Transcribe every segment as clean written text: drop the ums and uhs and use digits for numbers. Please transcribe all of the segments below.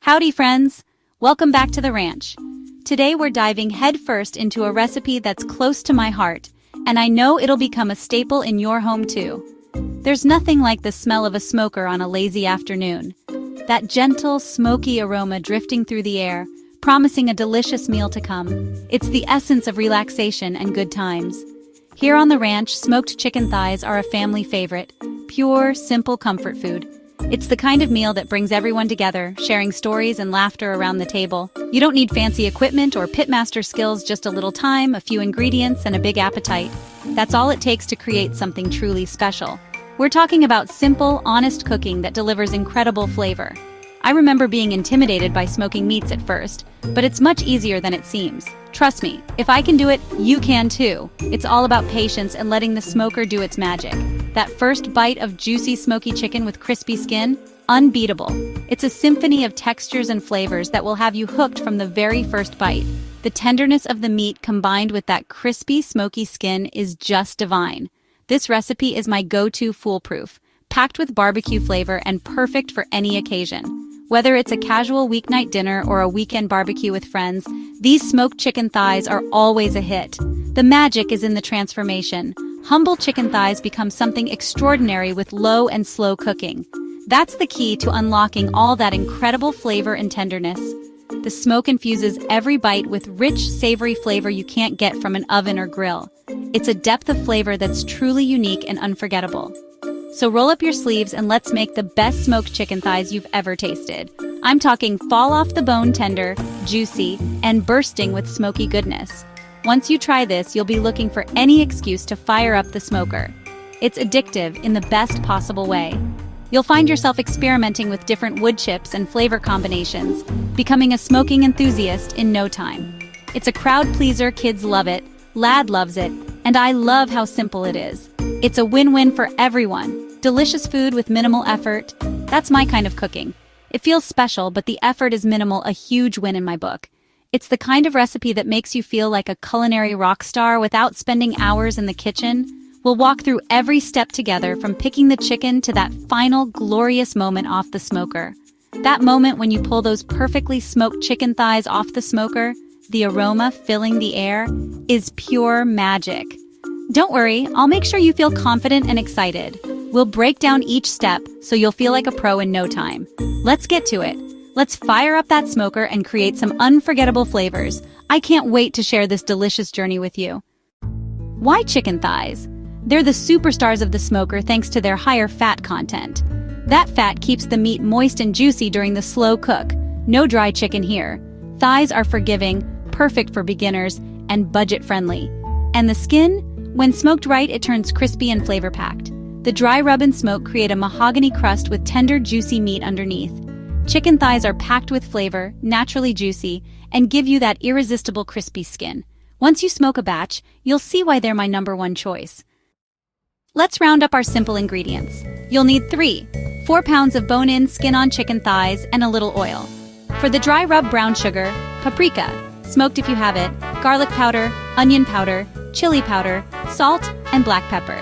Howdy, friends! Welcome back to the ranch. Today we're diving headfirst into a recipe that's close to my heart, and I know it'll become a staple in your home too. There's nothing like the smell of a smoker on a lazy afternoon. That gentle, smoky aroma drifting through the air, promising a delicious meal to come. It's the essence of relaxation and good times. Here on the ranch, smoked chicken thighs are a family favorite, pure, simple comfort food. It's the kind of meal that brings everyone together, sharing stories and laughter around the table. You don't need fancy equipment or pitmaster skills, just a little time, a few ingredients, and a big appetite. That's all it takes to create something truly special. We're talking about simple, honest cooking that delivers incredible flavor. I remember being intimidated by smoking meats at first, but it's much easier than it seems. Trust me, if I can do it, you can too. It's all about patience and letting the smoker do its magic. That first bite of juicy, smoky chicken with crispy skin, unbeatable. It's a symphony of textures and flavors that will have you hooked from the very first bite. The tenderness of the meat combined with that crispy, smoky skin is just divine. This recipe is my go-to foolproof, packed with barbecue flavor and perfect for any occasion. Whether it's a casual weeknight dinner or a weekend barbecue with friends, these smoked chicken thighs are always a hit. The magic is in the transformation. Humble chicken thighs become something extraordinary with low and slow cooking. That's the key to unlocking all that incredible flavor and tenderness. The smoke infuses every bite with rich, savory flavor you can't get from an oven or grill. It's a depth of flavor that's truly unique and unforgettable. So roll up your sleeves and let's make the best smoked chicken thighs you've ever tasted. I'm talking fall-off-the-bone tender, juicy, and bursting with smoky goodness. Once you try this, you'll be looking for any excuse to fire up the smoker. It's addictive in the best possible way. You'll find yourself experimenting with different wood chips and flavor combinations, becoming a smoking enthusiast in no time. It's a crowd pleaser, kids love it, Lad loves it, and I love how simple it is. It's a win-win for everyone. Delicious food with minimal effort. That's my kind of cooking. It feels special, but the effort is minimal, a huge win in my book. It's the kind of recipe that makes you feel like a culinary rock star without spending hours in the kitchen. We'll walk through every step together, from picking the chicken to that final glorious moment off the smoker. That moment when you pull those perfectly smoked chicken thighs off the smoker, the aroma filling the air, is pure magic. Don't worry, I'll make sure you feel confident and excited. We'll break down each step so you'll feel like a pro in no time. Let's get to it. Let's fire up that smoker and create some unforgettable flavors. I can't wait to share this delicious journey with you. Why chicken thighs? They're the superstars of the smoker thanks to their higher fat content. That fat keeps the meat moist and juicy during the slow cook. No dry chicken here. Thighs are forgiving, perfect for beginners, and budget-friendly. And the skin? When smoked right, it turns crispy and flavor-packed. The dry rub and smoke create a mahogany crust with tender, juicy meat underneath. Chicken thighs are packed with flavor, naturally juicy, and give you that irresistible crispy skin. Once you smoke a batch, you'll see why they're my #1 choice. Let's round up our simple ingredients. You'll need 4 pounds of bone-in, skin-on chicken thighs, and a little oil. For the dry rub, brown sugar, paprika, smoked if you have it, garlic powder, onion powder, chili powder, salt, and black pepper.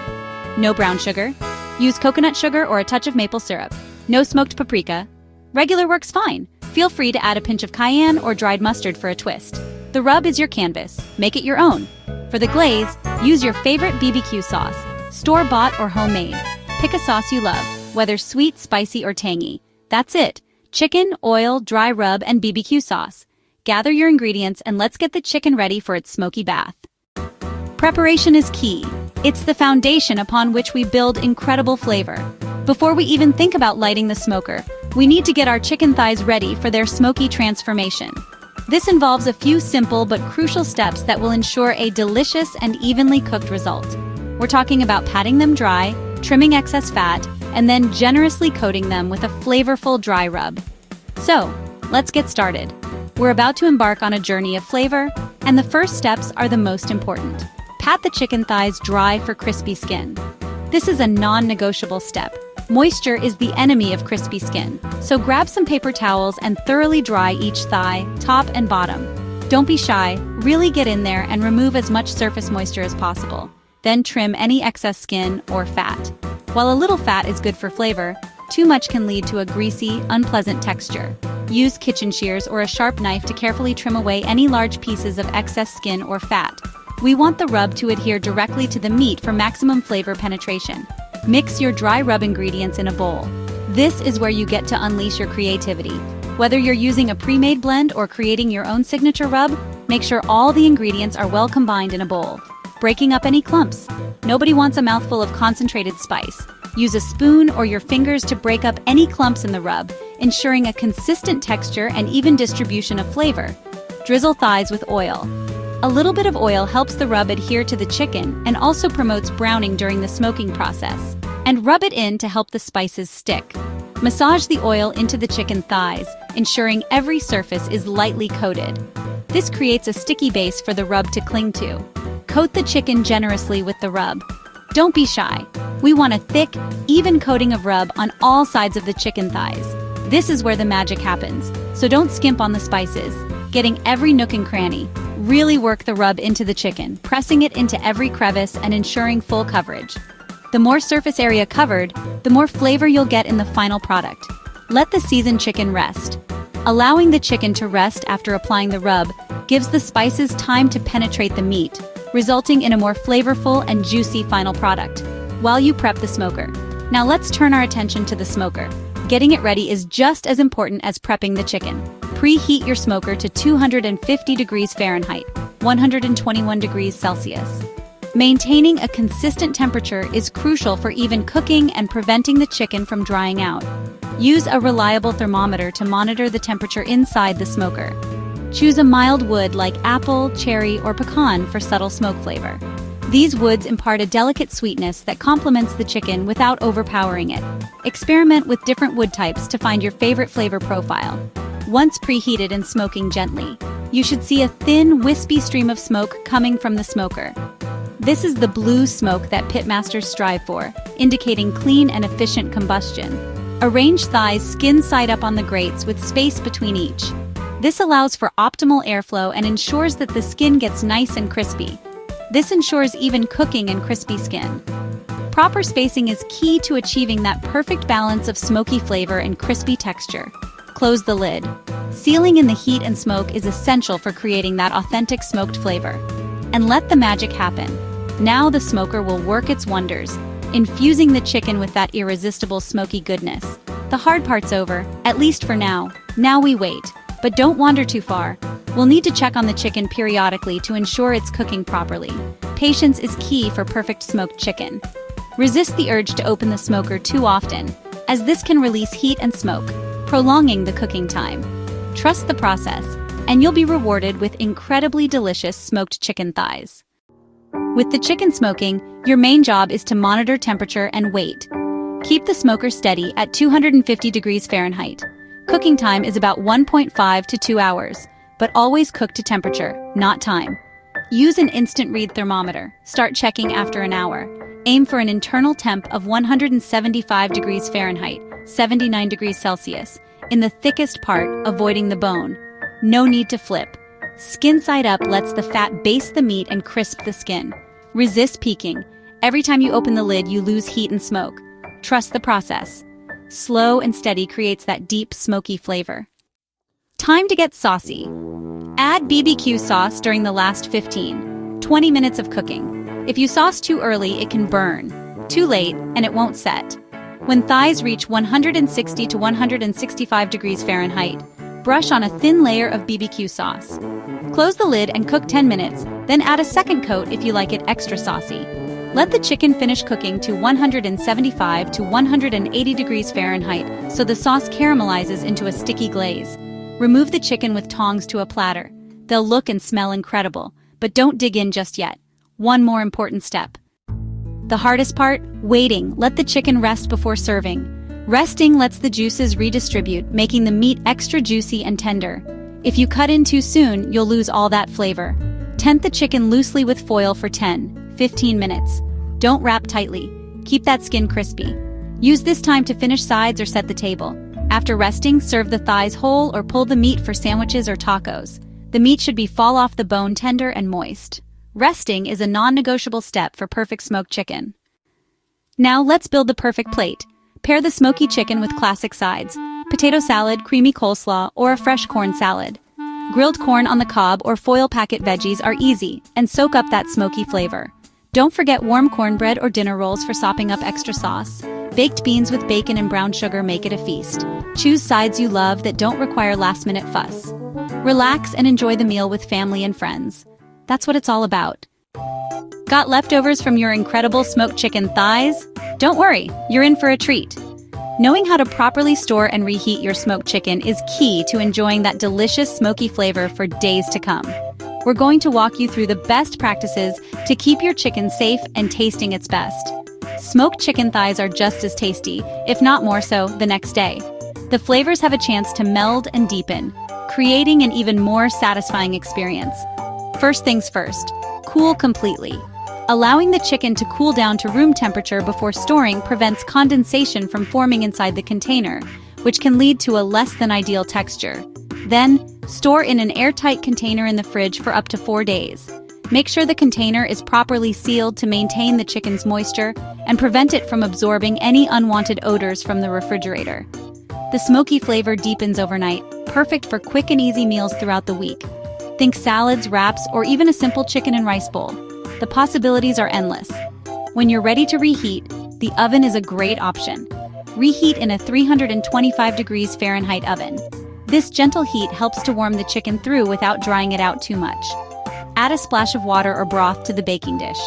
No brown sugar. Use coconut sugar or a touch of maple syrup. No smoked paprika. Regular works fine. Feel free to add a pinch of cayenne or dried mustard for a twist. The rub is your canvas. Make it your own. For the glaze, use your favorite BBQ sauce, store-bought or homemade. Pick a sauce you love, whether sweet, spicy, or tangy. That's it. Chicken, oil, dry rub, and BBQ sauce. Gather your ingredients and let's get the chicken ready for its smoky bath. Preparation is key. It's the foundation upon which we build incredible flavor. Before we even think about lighting the smoker, we need to get our chicken thighs ready for their smoky transformation. This involves a few simple but crucial steps that will ensure a delicious and evenly cooked result. We're talking about patting them dry, trimming excess fat, and then generously coating them with a flavorful dry rub. So, let's get started. We're about to embark on a journey of flavor, and the first steps are the most important. Pat the chicken thighs dry for crispy skin. This is a non-negotiable step. Moisture is the enemy of crispy skin, so grab some paper towels and thoroughly dry each thigh, top and bottom. Don't be shy, really get in there and remove as much surface moisture as possible. Then trim any excess skin or fat. While a little fat is good for flavor, too much can lead to a greasy, unpleasant texture. Use kitchen shears or a sharp knife to carefully trim away any large pieces of excess skin or fat. We want the rub to adhere directly to the meat for maximum flavor penetration. Mix your dry rub ingredients in a bowl. This is where you get to unleash your creativity. Whether you're using a pre-made blend or creating your own signature rub, make sure all the ingredients are well combined in a bowl, breaking up any clumps. Nobody wants a mouthful of concentrated spice. Use a spoon or your fingers to break up any clumps in the rub, ensuring a consistent texture and even distribution of flavor. Drizzle thighs with oil. A little bit of oil helps the rub adhere to the chicken and also promotes browning during the smoking process. And rub it in to help the spices stick. Massage the oil into the chicken thighs, ensuring every surface is lightly coated. This creates a sticky base for the rub to cling to. Coat the chicken generously with the rub. Don't be shy. We want a thick, even coating of rub on all sides of the chicken thighs. This is where the magic happens, so don't skimp on the spices. Getting every nook and cranny. Really work the rub into the chicken, pressing it into every crevice and ensuring full coverage. The more surface area covered, the more flavor you'll get in the final product. Let the seasoned chicken rest. Allowing the chicken to rest after applying the rub gives the spices time to penetrate the meat, resulting in a more flavorful and juicy final product, while you prep the smoker. Now let's turn our attention to the smoker. Getting it ready is just as important as prepping the chicken. Preheat your smoker to 250 degrees Fahrenheit, 121 degrees Celsius. Maintaining a consistent temperature is crucial for even cooking and preventing the chicken from drying out. Use a reliable thermometer to monitor the temperature inside the smoker. Choose a mild wood like apple, cherry, or pecan for subtle smoke flavor. These woods impart a delicate sweetness that complements the chicken without overpowering it. Experiment with different wood types to find your favorite flavor profile. Once preheated and smoking gently, you should see a thin, wispy stream of smoke coming from the smoker. This is the blue smoke that pitmasters strive for, indicating clean and efficient combustion. Arrange thighs skin side up on the grates with space between each. This allows for optimal airflow and ensures that the skin gets nice and crispy. This ensures even cooking and crispy skin. Proper spacing is key to achieving that perfect balance of smoky flavor and crispy texture. Close the lid. Sealing in the heat and smoke is essential for creating that authentic smoked flavor. And let the magic happen. Now the smoker will work its wonders, infusing the chicken with that irresistible smoky goodness. The hard part's over, at least for now. Now we wait. But don't wander too far. We'll need to check on the chicken periodically to ensure it's cooking properly. Patience is key for perfect smoked chicken. Resist the urge to open the smoker too often, as this can release heat and smoke, prolonging the cooking time. Trust the process, and you'll be rewarded with incredibly delicious smoked chicken thighs. With the chicken smoking, your main job is to monitor temperature and wait. Keep the smoker steady at 250 degrees Fahrenheit. Cooking time is about 1.5 to 2 hours, but always cook to temperature, not time. Use an instant read thermometer. Start checking after an hour. Aim for an internal temp of 175 degrees Fahrenheit, 79 degrees Celsius, in the thickest part, avoiding the bone. No need to flip. Skin side up lets the fat baste the meat and crisp the skin. Resist peeking. Every time you open the lid, you lose heat and smoke. Trust the process. Slow and steady creates that deep, smoky flavor. Time to get saucy. Add BBQ sauce during the last 15-20 minutes of cooking. If you sauce too early, it can burn. Too late, and it won't set. When thighs reach 160 to 165 degrees Fahrenheit, brush on a thin layer of BBQ sauce. Close the lid and cook 10 minutes, then add a second coat if you like it extra saucy. Let the chicken finish cooking to 175 to 180 degrees Fahrenheit so the sauce caramelizes into a sticky glaze. Remove the chicken with tongs to a platter. They'll look and smell incredible, but don't dig in just yet. One more important step. The hardest part? Waiting. Let the chicken rest before serving. Resting lets the juices redistribute, making the meat extra juicy and tender. If you cut in too soon, you'll lose all that flavor. Tent the chicken loosely with foil for 10-15 minutes. Don't wrap tightly. Keep that skin crispy. Use this time to finish sides or set the table. After resting, serve the thighs whole or pull the meat for sandwiches or tacos. The meat should be fall off the bone tender and moist. Resting is a non-negotiable step for perfect smoked chicken. Now let's build the perfect plate. Pair the smoky chicken with classic sides. potato salad, creamy coleslaw, or a fresh corn salad. Grilled corn on the cob or foil packet veggies are easy and soak up that smoky flavor. Don't forget warm cornbread or dinner rolls for sopping up extra sauce. Baked beans with bacon and brown sugar make it a feast. Choose sides you love that don't require last-minute fuss. Relax and enjoy the meal with family and friends. That's what it's all about. Got leftovers from your incredible smoked chicken thighs? Don't worry, you're in for a treat. Knowing how to properly store and reheat your smoked chicken is key to enjoying that delicious smoky flavor for days to come. We're going to walk you through the best practices to keep your chicken safe and tasting its best. Smoked chicken thighs are just as tasty, if not more so, the next day. The flavors have a chance to meld and deepen, creating an even more satisfying experience. First things first, cool completely. Allowing the chicken to cool down to room temperature before storing prevents condensation from forming inside the container, which can lead to a less than ideal texture. Then, store in an airtight container in the fridge for up to 4 days. Make sure the container is properly sealed to maintain the chicken's moisture and prevent it from absorbing any unwanted odors from the refrigerator. The smoky flavor deepens overnight, perfect for quick and easy meals throughout the week. Think salads, wraps, or even a simple chicken and rice bowl. The possibilities are endless. When you're ready to reheat, the oven is a great option. Reheat in a 325 degrees Fahrenheit oven. This gentle heat helps to warm the chicken through without drying it out too much. Add a splash of water or broth to the baking dish.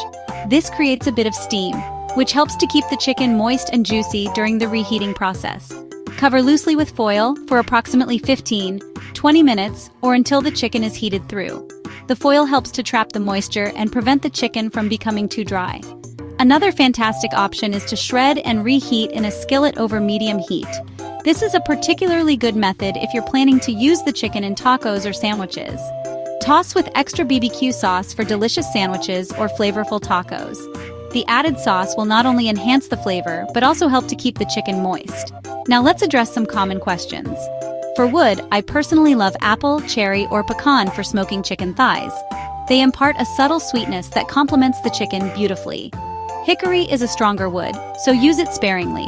This creates a bit of steam, which helps to keep the chicken moist and juicy during the reheating process. Cover loosely with foil for approximately 15-20 minutes or until the chicken is heated through. The foil helps to trap the moisture and prevent the chicken from becoming too dry. Another fantastic option is to shred and reheat in a skillet over medium heat. This is a particularly good method if you're planning to use the chicken in tacos or sandwiches. Toss with extra BBQ sauce for delicious sandwiches or flavorful tacos. The added sauce will not only enhance the flavor, but also help to keep the chicken moist. Now let's address some common questions. For wood, I personally love apple, cherry, or pecan for smoking chicken thighs. They impart a subtle sweetness that complements the chicken beautifully. Hickory is a stronger wood, so use it sparingly.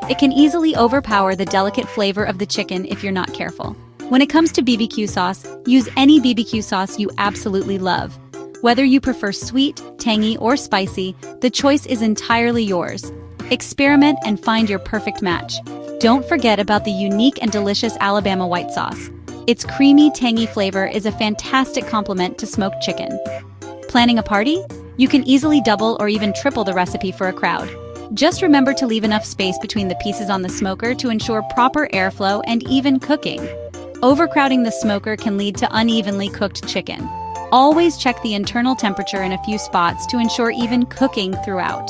It can easily overpower the delicate flavor of the chicken if you're not careful. When it comes to BBQ sauce, use any BBQ sauce you absolutely love. Whether you prefer sweet, tangy, or spicy, the choice is entirely yours. Experiment and find your perfect match. Don't forget about the unique and delicious Alabama white sauce. Its creamy, tangy flavor is a fantastic complement to smoked chicken. Planning a party? You can easily double or even triple the recipe for a crowd. Just remember to leave enough space between the pieces on the smoker to ensure proper airflow and even cooking. Overcrowding the smoker can lead to unevenly cooked chicken. Always check the internal temperature in a few spots to ensure even cooking throughout.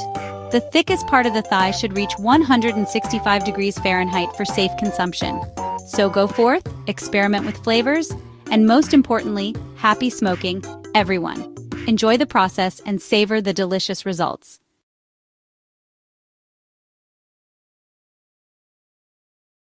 The thickest part of the thigh should reach 165 degrees Fahrenheit for safe consumption. So go forth, experiment with flavors, and most importantly, happy smoking, everyone. Enjoy the process and savor the delicious results.